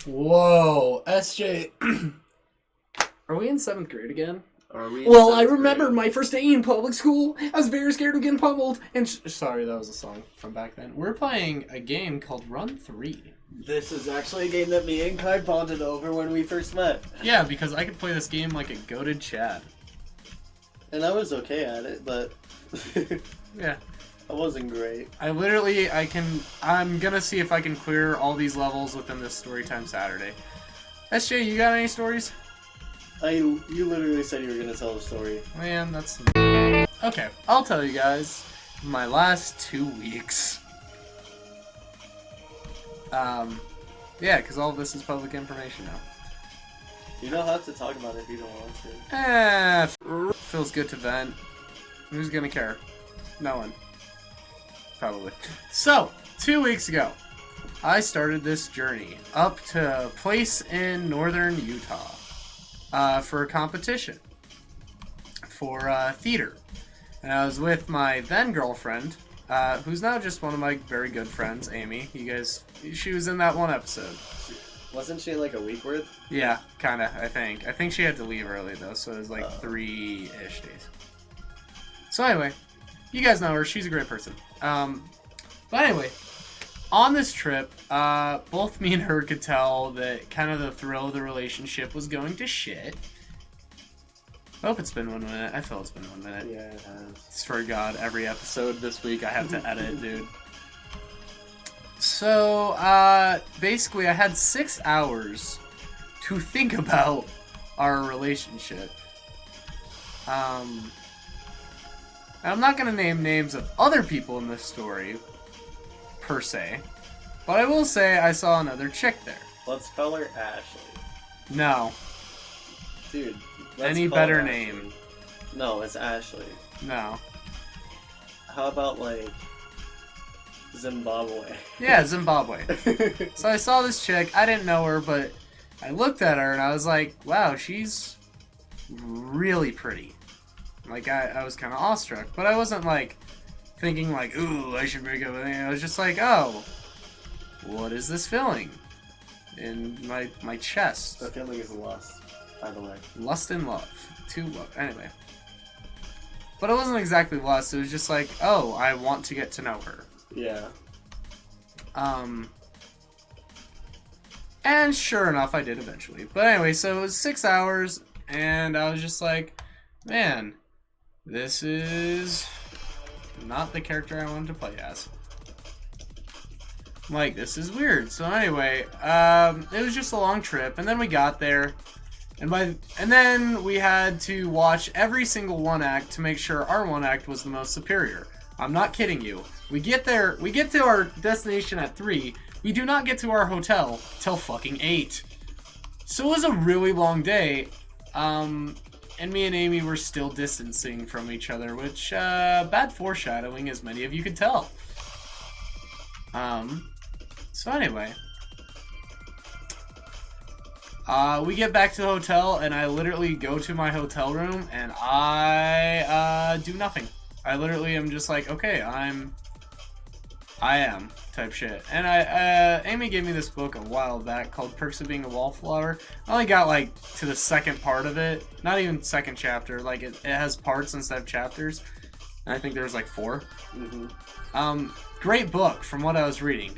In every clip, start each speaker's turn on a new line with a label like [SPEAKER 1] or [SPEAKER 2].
[SPEAKER 1] Whoa, SJ. Are we in 7th grade again?
[SPEAKER 2] Are we?
[SPEAKER 1] Well, I remember my first day in public school. I was very scared of getting pummeled. And sorry, that was a song from back then. We're playing a game called Run 3.
[SPEAKER 2] This is actually a game that me and Kai bonded over when we first met.
[SPEAKER 1] Yeah, because I could play this game like a goated Chad.
[SPEAKER 2] And I was okay at it, but
[SPEAKER 1] yeah,
[SPEAKER 2] I wasn't great.
[SPEAKER 1] I'm gonna see if I can clear all these levels within this Storytime Saturday. SJ, you got any stories?
[SPEAKER 2] You literally said you were gonna tell the story.
[SPEAKER 1] Man, that's... Okay, I'll tell you guys my last 2 weeks. Yeah, because all of this is public information now.
[SPEAKER 2] You don't have to talk about it if you don't want to.
[SPEAKER 1] Feels good to vent. Who's gonna care? No one. Probably. So, 2 weeks ago, I started this journey up to a place in northern Utah for a competition for theater. And I was with my then girlfriend, who's now just one of my very good friends, Amy. She was in that one episode.
[SPEAKER 2] Wasn't she like a week worth?
[SPEAKER 1] Yeah, kinda, I think. I think she had to leave early though, so it was like 3-ish days. So anyway, you guys know her, she's a great person. But anyway, on this trip, both me and her could tell that kind of the thrill of the relationship was going to shit. I hope it's been 1 minute. I feel it's been 1 minute.
[SPEAKER 2] Yeah, it has.
[SPEAKER 1] Swear to God, every episode this week I have to edit, dude. So, basically I had 6 hours to think about our relationship. I'm not gonna name names of other people in this story, per se, but I will say I saw another chick there.
[SPEAKER 2] Let's call her Ashley.
[SPEAKER 1] No.
[SPEAKER 2] Dude,
[SPEAKER 1] any better name?
[SPEAKER 2] No, it's Ashley.
[SPEAKER 1] No.
[SPEAKER 2] How about, like, Zimbabwe?
[SPEAKER 1] Yeah, Zimbabwe. So I saw this chick, I didn't know her, but I looked at her and I was like, wow, she's really pretty. Like, I was kind of awestruck, but I wasn't, like, thinking, like, ooh, I should break up with her. I was just like, oh, what is this feeling in my chest?
[SPEAKER 2] The feeling is lust, by the way.
[SPEAKER 1] Lust and love. Two love. Anyway. But it wasn't exactly lust, it was just like, oh, I want to get to know her.
[SPEAKER 2] Yeah.
[SPEAKER 1] And sure enough, I did eventually. But anyway, so it was 6 hours, and I was just like, man, this is not the character I wanted to play as. I'm like, this is weird. So anyway, it was just a long trip, and then we got there, and then we had to watch every single one act to make sure our one act was the most superior. I'm not kidding you. We get there, we get to our destination at 3. We do not get to our hotel till fucking 8. So it was a really long day. And me and Amy were still distancing from each other, which, bad foreshadowing, as many of you could tell. So anyway. We get back to the hotel, and I literally go to my hotel room, and I, do nothing. I literally am just like, okay, I am type shit. And Amy gave me this book a while back called Perks of Being a Wallflower. I only got like to the second part of it, not even second chapter. Like it has parts instead of chapters. And I think there's like 4.
[SPEAKER 2] Mm-hmm.
[SPEAKER 1] Great book from what I was reading.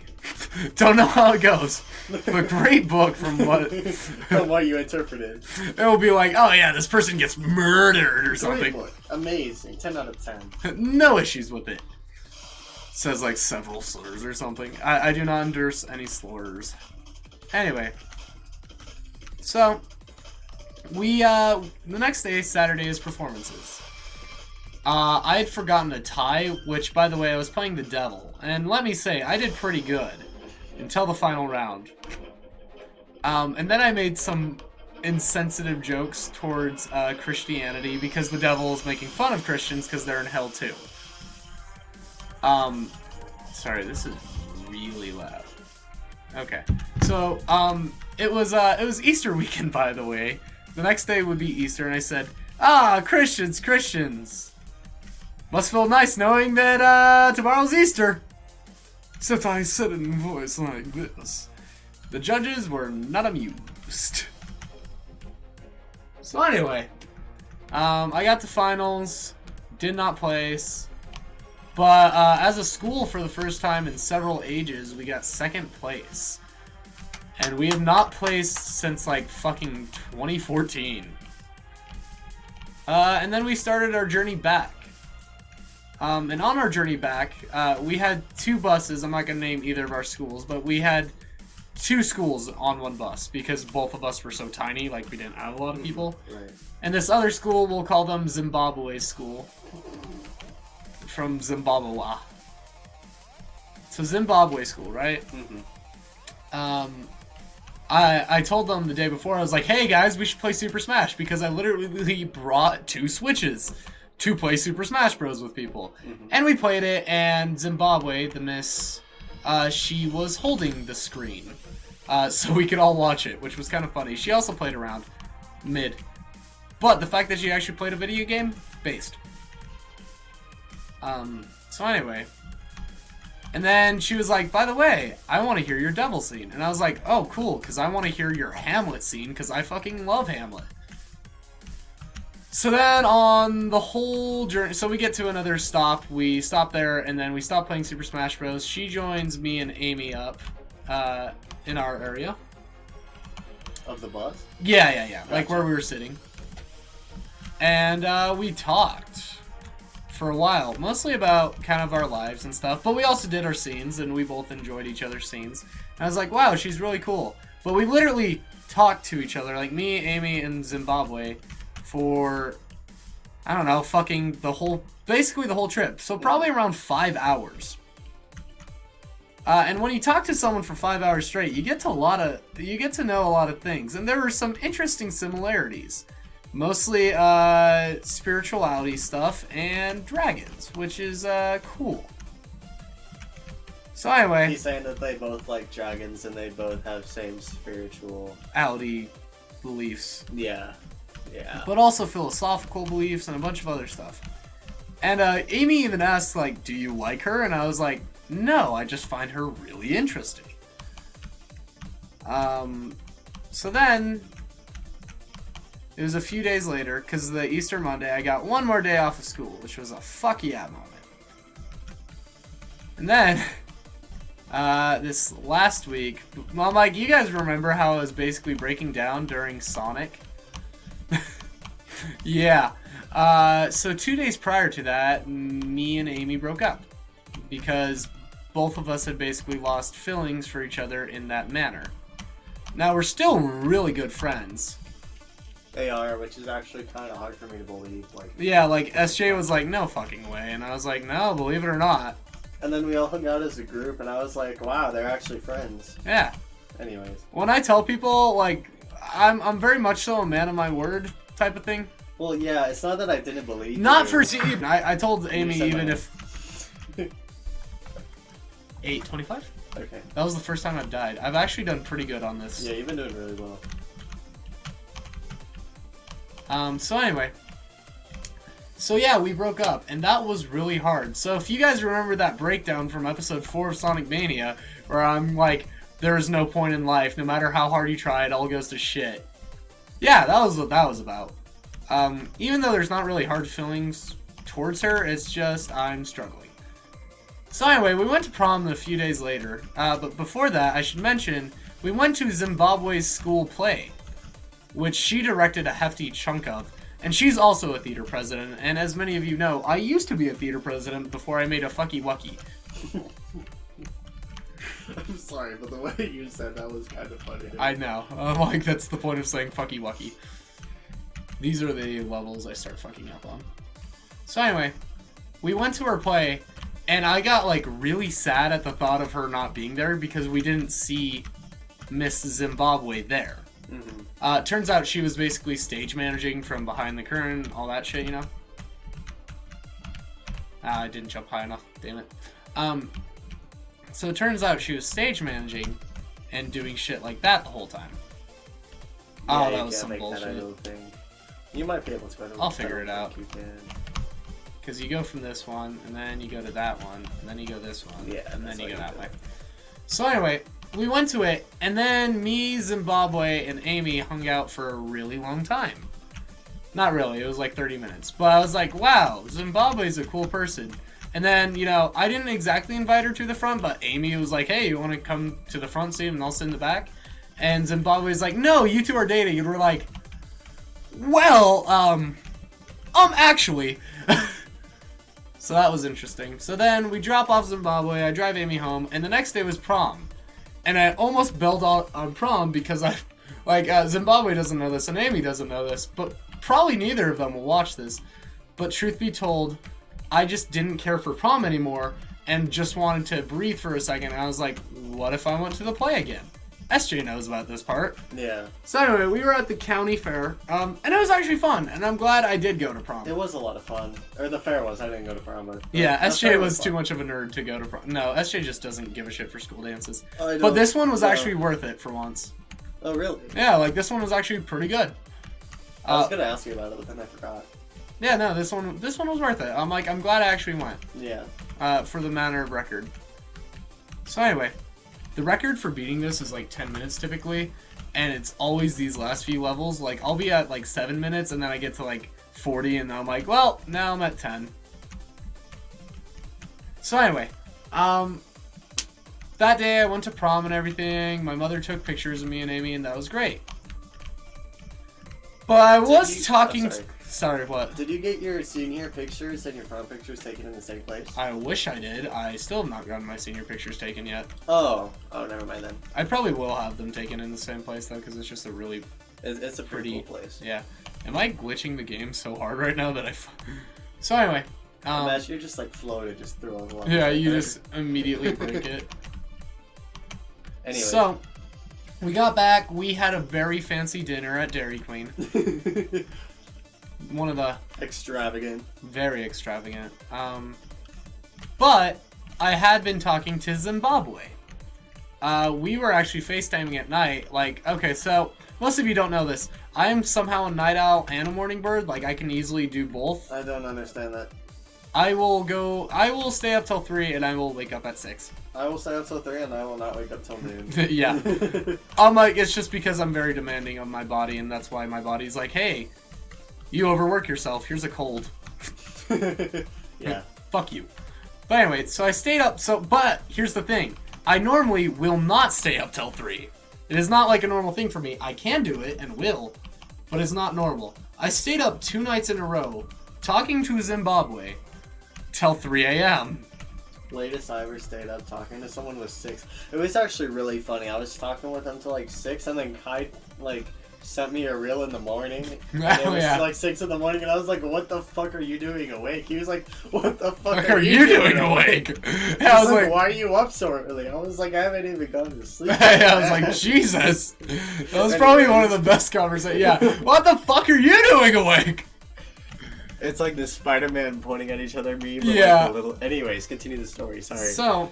[SPEAKER 1] Don't know how it goes, but great book from what
[SPEAKER 2] from what you interpreted.
[SPEAKER 1] It will be like, oh yeah, this person gets murdered or something.
[SPEAKER 2] Great book. Amazing. 10 out of 10.
[SPEAKER 1] No issues with it. Says like several slurs or something. I do not endorse any slurs. Anyway. So, we, the next day, Saturday, is performances. I had forgotten a tie, which, by the way, I was playing the devil. And let me say, I did pretty good. Until the final round. And then I made some insensitive jokes towards Christianity because the devil is making fun of Christians because they're in hell too. Sorry, this is really loud. Okay, so it was Easter weekend, by the way. The next day would be Easter, and I said, Christians, must feel nice knowing that tomorrow's Easter. Except I said it in a voice like this. The judges were not amused. So anyway, I got to finals, did not place, but as a school for the first time in several ages, we got second place. And we have not placed since like fucking 2014. And then we started our journey back. And on our journey back, we had 2 buses. I'm not going to name either of our schools, but we had 2 schools on one bus because both of us were so tiny, like we didn't have a lot of people.
[SPEAKER 2] Right.
[SPEAKER 1] And this other school, we'll call them Zimbabwe School. From Zimbabwe. So Zimbabwe School, right?
[SPEAKER 2] Mm-hmm.
[SPEAKER 1] I told them the day before, I was like, hey guys, we should play Super Smash, because I literally brought 2 Switches to play Super Smash Bros. With people.
[SPEAKER 2] Mm-hmm.
[SPEAKER 1] And we played it, and Zimbabwe, the miss, she was holding the screen, so we could all watch it, which was kind of funny. She also played around mid. But the fact that she actually played a video game, based. So anyway. And then she was like, by the way, I want to hear your devil scene. And I was like, oh, cool, because I want to hear your Hamlet scene, because I fucking love Hamlet. So then on the whole journey, so we get to another stop. We stop there, and then we stop playing Super Smash Bros. She joins me and Amy up in our area.
[SPEAKER 2] Of the bus?
[SPEAKER 1] Yeah. Gotcha. Like where we were sitting. And we talked for a while, mostly about kind of our lives and stuff, but we also did our scenes, and we both enjoyed each other's scenes. And I was like, wow, she's really cool. But we literally talked to each other, like me, Amy, and Zimbabwe, for, I don't know, fucking basically the whole trip. So probably around 5 hours. And when you talk to someone for 5 hours straight, you get to know a lot of things, and there were some interesting similarities. Mostly spirituality stuff and dragons, which is cool. So anyway,
[SPEAKER 2] he's saying that they both like dragons and they both have same spirituality
[SPEAKER 1] beliefs.
[SPEAKER 2] Yeah.
[SPEAKER 1] But also philosophical beliefs and a bunch of other stuff. And Amy even asked, like, do you like her? And I was like, no, I just find her really interesting. So then it was a few days later, because the Easter Monday, I got 1 more day off of school, which was a fuck yeah moment. And then, this last week, well, like, you guys remember how I was basically breaking down during Sonic? Yeah. So 2 days prior to that, me and Amy broke up. Because both of us had basically lost feelings for each other in that manner. Now, we're still really good friends.
[SPEAKER 2] They are, which is actually kind of hard for me to believe.
[SPEAKER 1] Yeah, like, SJ was like, no fucking way. And I was like, no, believe it or not.
[SPEAKER 2] And then we all hung out as a group, and I was like, wow, they're actually friends.
[SPEAKER 1] Yeah.
[SPEAKER 2] Anyways.
[SPEAKER 1] When I tell people, like, I'm very much so a man of my word type of thing.
[SPEAKER 2] Well, yeah, it's not that I didn't believe
[SPEAKER 1] Not
[SPEAKER 2] you.
[SPEAKER 1] for... I told Amy even if... 8:25?
[SPEAKER 2] Okay.
[SPEAKER 1] That was the first time I've died. I've actually done pretty good on this.
[SPEAKER 2] Yeah, you've been doing really well.
[SPEAKER 1] So anyway. So yeah, we broke up, and that was really hard. So if you guys remember that breakdown from episode 4 of Sonic Mania, where I'm like, there's no point in life, no matter how hard you try, it all goes to shit. Yeah, that was what that was about. Even though there's not really hard feelings towards her, it's just, I'm struggling. So anyway, we went to prom a few days later, but before that, I should mention, we went to Zimbabwe's school play, which she directed a hefty chunk of, and she's also a theater president, and as many of you know, I used to be a theater president before I made a fucky wucky.
[SPEAKER 2] I'm sorry, but the way you said that was kind of funny.
[SPEAKER 1] I know. Like, that's the point of saying fucky wucky. These are the levels I start fucking up on. So anyway, we went to her play, and I got, like, really sad at the thought of her not being there because we didn't see Miss Zimbabwe there.
[SPEAKER 2] Mm-hmm.
[SPEAKER 1] Turns out she was basically stage managing from behind the curtain, all that shit, you know? I didn't jump high enough, damn it. So it turns out she was stage managing and doing shit like that the whole time.
[SPEAKER 2] Yeah,
[SPEAKER 1] oh, that was some bullshit.
[SPEAKER 2] Thing. You might be able to.
[SPEAKER 1] I'll figure it out.
[SPEAKER 2] You can.
[SPEAKER 1] Because you go from this one, and then you go to that one, and then you go this one,
[SPEAKER 2] yeah,
[SPEAKER 1] and then you go that way. So anyway, we went to it, and then me, Zimbabwe, and Amy hung out for a really long time. Not really, it was like 30 minutes. But I was like, wow, Zimbabwe's a cool person. And then, you know, I didn't exactly invite her to the front, but Amy was like, hey, you want to come to the front seat and I'll sit in the back? And Zimbabwe's like, no, you two are dating. And we're like, well, actually. So that was interesting. So then we drop off Zimbabwe, I drive Amy home, and the next day was prom. And I almost bailed out on prom because Zimbabwe doesn't know this and Amy doesn't know this, but probably neither of them will watch this. But truth be told, I just didn't care for prom anymore and just wanted to breathe for a second. And I was like, what if I went to the play again? SJ knows about this part.
[SPEAKER 2] Yeah.
[SPEAKER 1] So anyway, we were at the county fair, and it was actually fun, and I'm glad I did go to prom.
[SPEAKER 2] It was a lot of fun. Or the fair was. I didn't go to prom. But
[SPEAKER 1] yeah, SJ was too much of a nerd to go to prom. No, SJ just doesn't give a shit for school dances. But this one was actually worth it for once.
[SPEAKER 2] Oh, really?
[SPEAKER 1] Yeah, like this one was actually pretty good.
[SPEAKER 2] I was gonna ask you about it, but then I forgot.
[SPEAKER 1] Yeah, no, this one was worth it. I'm glad I actually went.
[SPEAKER 2] Yeah.
[SPEAKER 1] For the matter of record. So anyway, the record for beating this is like 10 minutes typically, and it's always these last few levels. Like, I'll be at like 7 minutes, and then I get to like 40, and I'm like, well, now I'm at 10. So anyway, that day I went to prom and everything. My mother took pictures of me and Amy, and that was great. But I was talking... Sorry, what?
[SPEAKER 2] Did you get your senior pictures and your prom pictures taken in the same place?
[SPEAKER 1] I wish I did. I still have not gotten my senior pictures taken yet.
[SPEAKER 2] Oh, never mind then.
[SPEAKER 1] I probably will have them taken in the same place though, because it's just a really...
[SPEAKER 2] It's a pretty cool place.
[SPEAKER 1] Yeah. Am I glitching the game so hard right now that I... So anyway...
[SPEAKER 2] Imagine you're just like floated just through all the levels.
[SPEAKER 1] Yeah, you just immediately break it.
[SPEAKER 2] Anyway.
[SPEAKER 1] So, we got back. We had a very fancy dinner at Dairy Queen. One of the...
[SPEAKER 2] Extravagant.
[SPEAKER 1] Very extravagant. But I had been talking to Zimbabwe. We were actually FaceTiming at night. Like, okay, so most of you don't know this. I am somehow a night owl and a morning bird. Like, I can easily do both.
[SPEAKER 2] I don't understand that.
[SPEAKER 1] I will stay up till 3 and I will wake up at 6.
[SPEAKER 2] I will stay up till 3 and I will not wake up till noon.
[SPEAKER 1] Yeah. I'm like, it's just because I'm very demanding of my body, and that's why my body's like, hey, you overwork yourself. Here's a cold.
[SPEAKER 2] Yeah.
[SPEAKER 1] Fuck you. But anyway, so I stayed up. But here's the thing. I normally will not stay up till 3. It is not like a normal thing for me. I can do it and will, but it's not normal. I stayed up 2 nights in a row talking to Zimbabwe till 3 a.m.
[SPEAKER 2] Latest I ever stayed up talking to someone was 6. It was actually really funny. I was talking with them till like 6, and then Kai sent me a reel in the morning. And it was like 6 in the morning, and I was like, what the fuck are you doing awake? He was like, what the fuck are you doing awake?
[SPEAKER 1] And I was like,
[SPEAKER 2] why are you up so early? I was like, I haven't even gone to sleep.
[SPEAKER 1] I was like, Jesus. That was probably one of the best conversations. Yeah. What the fuck are you doing awake?
[SPEAKER 2] It's like the Spider-Man pointing at each other meme.
[SPEAKER 1] Yeah.
[SPEAKER 2] Like a little... Anyways, continue the story. Sorry.
[SPEAKER 1] So,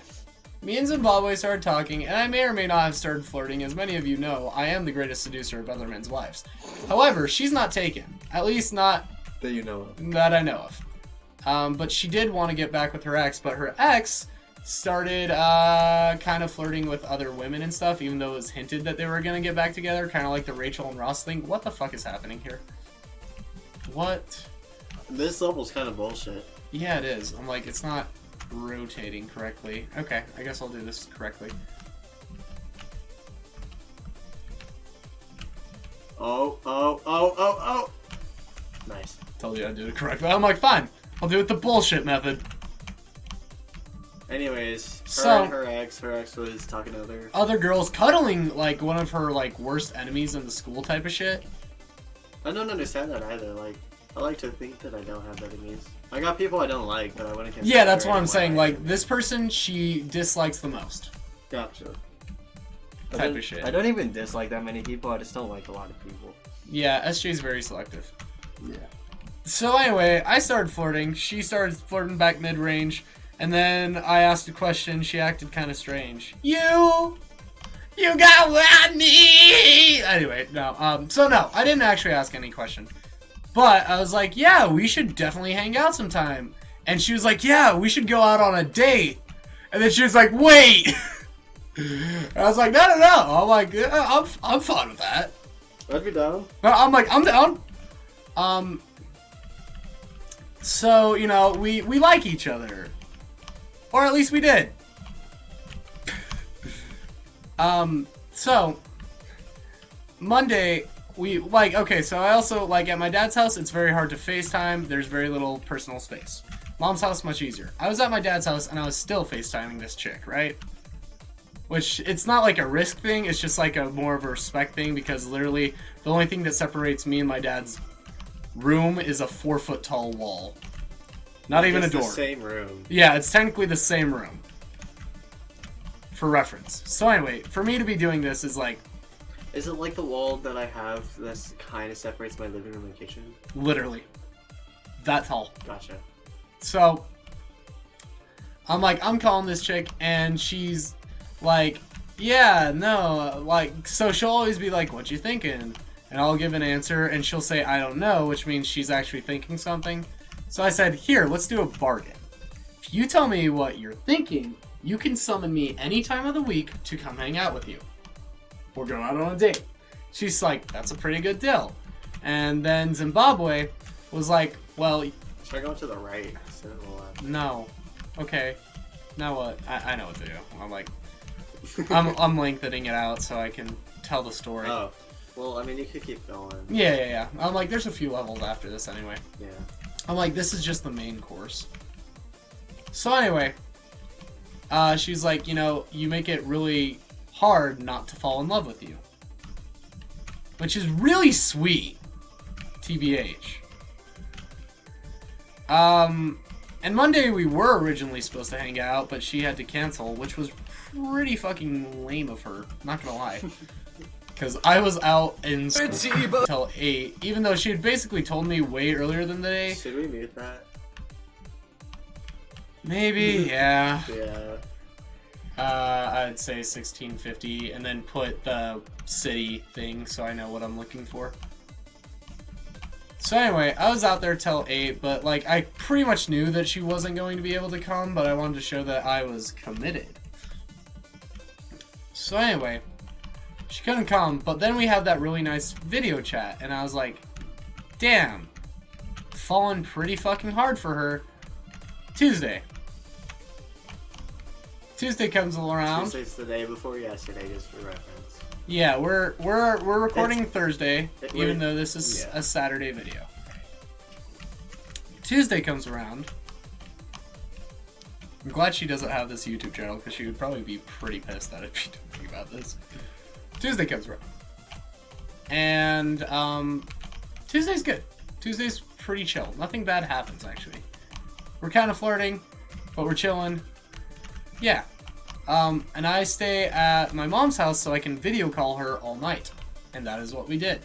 [SPEAKER 1] me and Zimbabwe started talking, and I may or may not have started flirting. As many of you know, I am the greatest seducer of other men's wives. However, she's not taken. At least not
[SPEAKER 2] that you know of.
[SPEAKER 1] That I know of. But she did want to get back with her ex, but her ex started kind of flirting with other women and stuff, even though it was hinted that they were going to get back together, kind of like the Rachel and Ross thing. What the fuck is happening here? What?
[SPEAKER 2] This level's kind of bullshit.
[SPEAKER 1] Yeah, it is. I'm like, it's not rotating correctly. Okay, I guess I'll do this correctly.
[SPEAKER 2] Oh. Nice.
[SPEAKER 1] Told you I did it correctly. I'm like, fine. I'll do it the bullshit method.
[SPEAKER 2] Anyways, her ex was talking to
[SPEAKER 1] other girls, cuddling like one of her like worst enemies in the school type of shit.
[SPEAKER 2] I don't understand that either. Like, I like to think that I don't have enemies. I got people I don't like, but I wouldn't consider.
[SPEAKER 1] Yeah, that's what I'm saying. Like, this person she dislikes the most.
[SPEAKER 2] Gotcha.
[SPEAKER 1] Type of shit.
[SPEAKER 2] I don't even dislike that many people. I just don't like a lot of people.
[SPEAKER 1] Yeah, SJ's very selective.
[SPEAKER 2] Yeah.
[SPEAKER 1] So anyway, I started flirting. She started flirting back mid-range. And then I asked a question. She acted kind of strange. You got what me? Anyway, no. So no, I didn't actually ask any question. But I was like, yeah, we should definitely hang out sometime. And she was like, yeah, we should go out on a date. And then she was like, wait. And I was like, no. I'm like, yeah, I'm fine with that.
[SPEAKER 2] I'd be down.
[SPEAKER 1] I'm like, I'm down. So, you know, we like each other. Or at least we did. So, Monday, okay, so I also, like, at my dad's house, it's very hard to FaceTime. There's very little personal space. Mom's house, much easier. I was at my dad's house, and I was still FaceTiming this chick, right? Which, it's not like a risk thing, it's just like a more of a respect thing, because literally, the only thing that separates me and my dad's room is a 4-foot tall wall. Not even a door.
[SPEAKER 2] It's the same room.
[SPEAKER 1] Yeah, it's technically the same room. For reference. So anyway, for me to be doing this is like...
[SPEAKER 2] Is it like the wall that I have that kind of separates my living room and kitchen?
[SPEAKER 1] Literally. That tall.
[SPEAKER 2] Gotcha.
[SPEAKER 1] So, I'm like, I'm calling this chick, and she's like, yeah, no, like, so she'll always be like, what you thinking? And I'll give an answer, and she'll say, I don't know, which means she's actually thinking something. So I said, here, let's do a bargain. If you tell me what you're thinking, you can summon me any time of the week to come hang out with you. Or go out on a date. She's like, that's a pretty good deal. And then Zimbabwe was like, well...
[SPEAKER 2] Should I go to the right instead of the left?
[SPEAKER 1] No. Okay. Now what? I know what to do. I'm like... I'm lengthening it out so I can tell the story.
[SPEAKER 2] Oh. Well, I mean, you could keep going.
[SPEAKER 1] Yeah. I'm like, there's a few levels after this anyway.
[SPEAKER 2] Yeah.
[SPEAKER 1] I'm like, this is just the main course. So anyway, she's like, you know, you make it really hard not to fall in love with you. Which is really sweet. TBH. And Monday we were originally supposed to hang out, but she had to cancel, which was pretty fucking lame of her. Not gonna lie. Because I was out in school until 8, even though she had basically told me way earlier than the day.
[SPEAKER 2] Should we mute that?
[SPEAKER 1] Maybe, yeah.
[SPEAKER 2] Yeah.
[SPEAKER 1] I'd say 1650, and then put the city thing so I know what I'm looking for. So anyway, I was out there till 8, but like I pretty much knew that she wasn't going to be able to come, but I wanted to show that I was committed. So anyway, she couldn't come, but then we had that really nice video chat, and I was like, damn, falling pretty fucking hard for her. Tuesday comes around.
[SPEAKER 2] Tuesday's the day before yesterday, just for reference.
[SPEAKER 1] Yeah, we're recording Thursday, even though this is a Saturday video. Tuesday comes around. I'm glad she doesn't have this YouTube channel, because she would probably be pretty pissed that I'd be talking about this. Tuesday comes around. And, Tuesday's good. Tuesday's pretty chill. Nothing bad happens, actually. We're kind of flirting, but we're chilling. Yeah. And I stay at my mom's house so I can video call her all night. And that is what we did.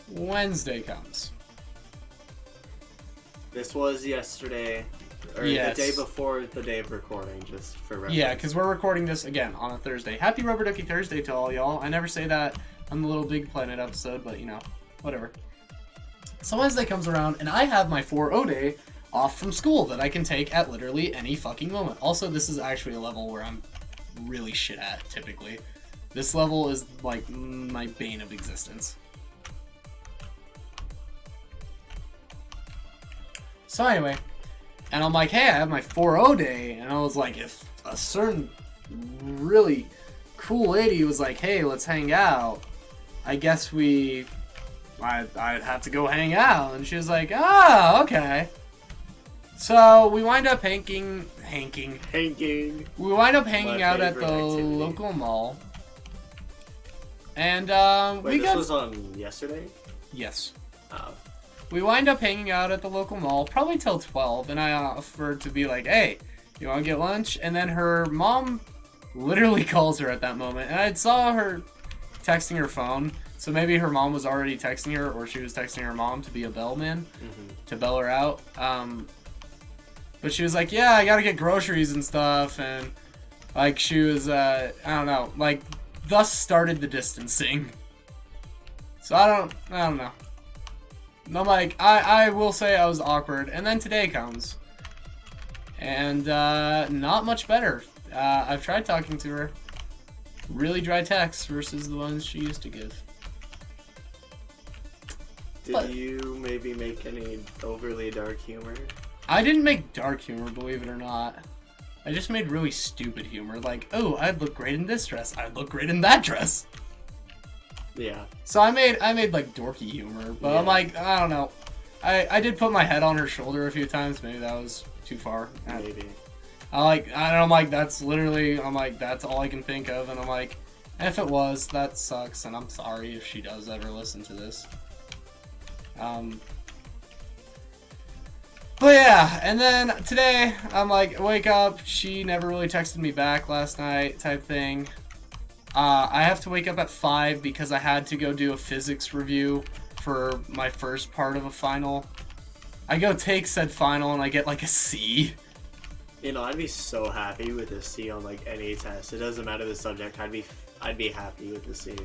[SPEAKER 1] Wednesday comes.
[SPEAKER 2] This was yesterday, or the day before the day of recording, just for reference.
[SPEAKER 1] Yeah, because we're recording this, again, on a Thursday. Happy Rubber Ducky Thursday to all y'all. I never say that on the Little Big Planet episode, but, you know, whatever. So Wednesday comes around, and I have my 4-0 day off from school that I can take at literally any fucking moment. Also, this is actually a level where I'm really shit at, typically. This level is, like, my bane of existence. So anyway, and I'm like, hey, I have my 4-0 day, and I was like, if a certain really cool lady was like, hey, let's hang out, I guess I'd have to go hang out, and she was like, oh, okay. So we wind up We wind up hanging out at the local mall. And,
[SPEAKER 2] Wait, this was on yesterday?
[SPEAKER 1] Yes.
[SPEAKER 2] Oh.
[SPEAKER 1] We wind up hanging out at the local mall, probably till 12, and I offered to be like, hey, you want to get lunch? And then her mom literally calls her at that moment, and I saw her texting her phone, so maybe her mom was already texting her, or she was texting her mom to be a bellman, to bell her out. But she was like, yeah, I gotta get groceries and stuff, and, like, she was, I don't know, like, thus started the distancing. So I don't know. And I'm like, I will say I was awkward, and then today comes. And, not much better. I've tried talking to her. Really dry texts versus the ones she used to give.
[SPEAKER 2] Did you maybe make any overly dark humor?
[SPEAKER 1] I didn't make dark humor, believe it or not. I just made really stupid humor, like, oh, I'd look great in this dress. I'd look great in that dress.
[SPEAKER 2] Yeah.
[SPEAKER 1] So I made like dorky humor, but I'm like, I don't know. I did put my head on her shoulder a few times. Maybe that was too far.
[SPEAKER 2] Maybe.
[SPEAKER 1] I'm like, that's literally, I'm like, that's all I can think of, and I'm like, if it was, that sucks, and I'm sorry if she does ever listen to this. But yeah, and then today, I'm like, wake up, she never really texted me back last night, type thing. I have to wake up at 5 because I had to go do a physics review for my first part of a final. I go take said final and I get like a C.
[SPEAKER 2] You know, I'd be so happy with a C on like any test. It doesn't matter the subject. I'd be happy with the C.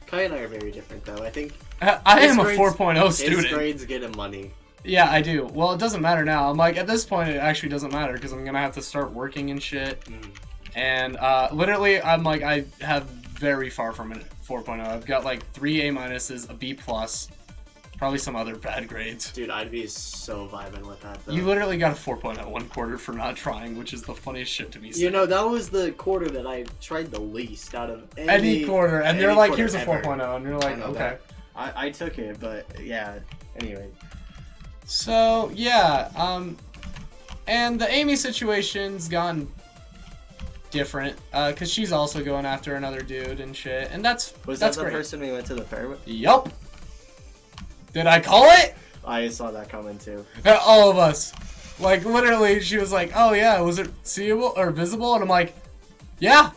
[SPEAKER 2] Kai and I are very different though. I think
[SPEAKER 1] I am a 4.0 student.
[SPEAKER 2] His grades get him money.
[SPEAKER 1] Yeah, I do. Well, it doesn't matter now. I'm like, at this point, it actually doesn't matter because I'm gonna have to start working and shit. And literally, I'm like, I have very far from a 4.0. I've got like 3 A minuses, a B plus, probably some other bad grades.
[SPEAKER 2] Dude, I'd be so vibing with that though.
[SPEAKER 1] You literally got a 4.0 one quarter for not trying, which is the funniest shit to me.
[SPEAKER 2] You know, that was the quarter that I tried the least out of
[SPEAKER 1] any quarter, and they're like, here's a 4.0, and you're like, okay.
[SPEAKER 2] I took it, but yeah. Anyway.
[SPEAKER 1] So yeah, and the Amy situation's gone different, cause she's also going after another dude and shit, and that's
[SPEAKER 2] that the
[SPEAKER 1] great.
[SPEAKER 2] person we went to the fair with?
[SPEAKER 1] Yup. Did I call it?
[SPEAKER 2] I saw that comment too.
[SPEAKER 1] All of us, like literally, she was like, "Oh yeah, was it seeable or visible?" And I'm like, "Yeah."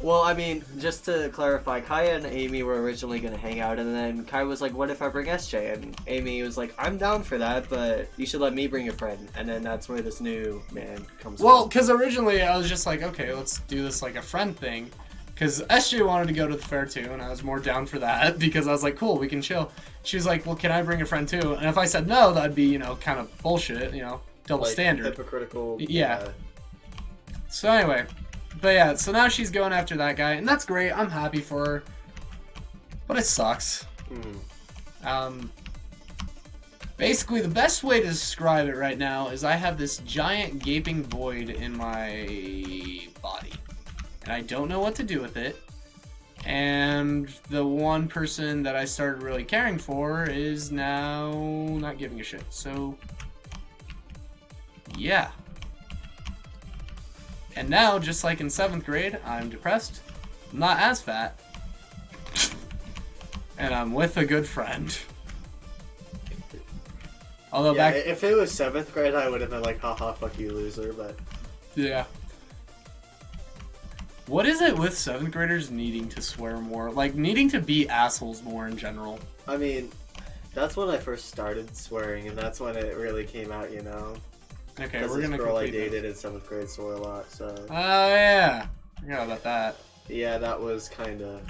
[SPEAKER 2] Well, I mean, just to clarify, Kaya and Amy were originally going to hang out, and then Kaya was like, what if I bring SJ? And Amy was like, I'm down for that, but you should let me bring a friend. And then that's where this new man comes
[SPEAKER 1] Well, because originally I was just like, okay, let's do this like a friend thing. Because SJ wanted to go to the fair too, and I was more down for that, because I was like, cool, we can chill. She was like, well, can I bring a friend too? And if I said no, that'd be, kind of bullshit, double
[SPEAKER 2] like,
[SPEAKER 1] standard.
[SPEAKER 2] Hypocritical.
[SPEAKER 1] Yeah. So anyway... But yeah, so now she's going after that guy, and that's great. I'm happy for her. But it sucks. Basically, the best way to describe it right now is I have this giant gaping void in my body. And I don't know what to do with it. And the one person that I started really caring for is now not giving a shit. So, yeah. And now, just like in 7th grade, I'm depressed, I'm not as fat, and I'm with a good friend. Although
[SPEAKER 2] yeah, if it was 7th grade, I would have been like, haha, fuck you, loser, but...
[SPEAKER 1] Yeah. What is it with 7th graders needing to swear more? Like, needing to be assholes more in general?
[SPEAKER 2] I mean, that's when I first started swearing, and that's when it really came out,
[SPEAKER 1] Okay, we're gonna
[SPEAKER 2] girl I dated in 7th grade swore a lot, so...
[SPEAKER 1] Oh, yeah. I forgot about that.
[SPEAKER 2] Yeah, that was kind of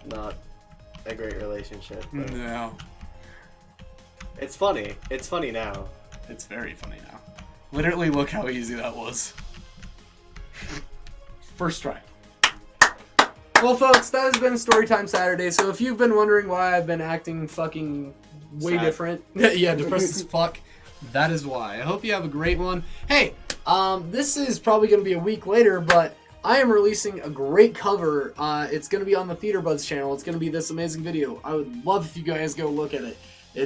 [SPEAKER 2] not a great relationship.
[SPEAKER 1] No.
[SPEAKER 2] It's funny. It's funny now.
[SPEAKER 1] It's very funny now. Literally, look how easy that was. First try. Well, folks, that has been Storytime Saturday, so if you've been wondering why I've been acting fucking way different... yeah, depressed as fuck. That is why. I hope you have a great one. Hey, this is probably going to be a week later, but I am releasing a great cover. It's going to be on the Theater Buds channel. It's going to be this amazing video. I would love if you guys go look at it.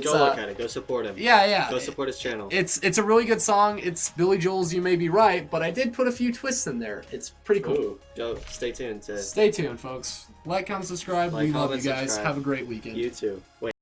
[SPEAKER 2] Go look at it. Go support him.
[SPEAKER 1] Yeah.
[SPEAKER 2] Go support his channel.
[SPEAKER 1] It's a really good song. It's Billy Joel's You May Be Right, but I did put a few twists in there. It's pretty cool.
[SPEAKER 2] Ooh, go, stay tuned.
[SPEAKER 1] Stay tuned, folks. Like, comment, subscribe. We love you guys. Have a great weekend.
[SPEAKER 2] You too. Wait.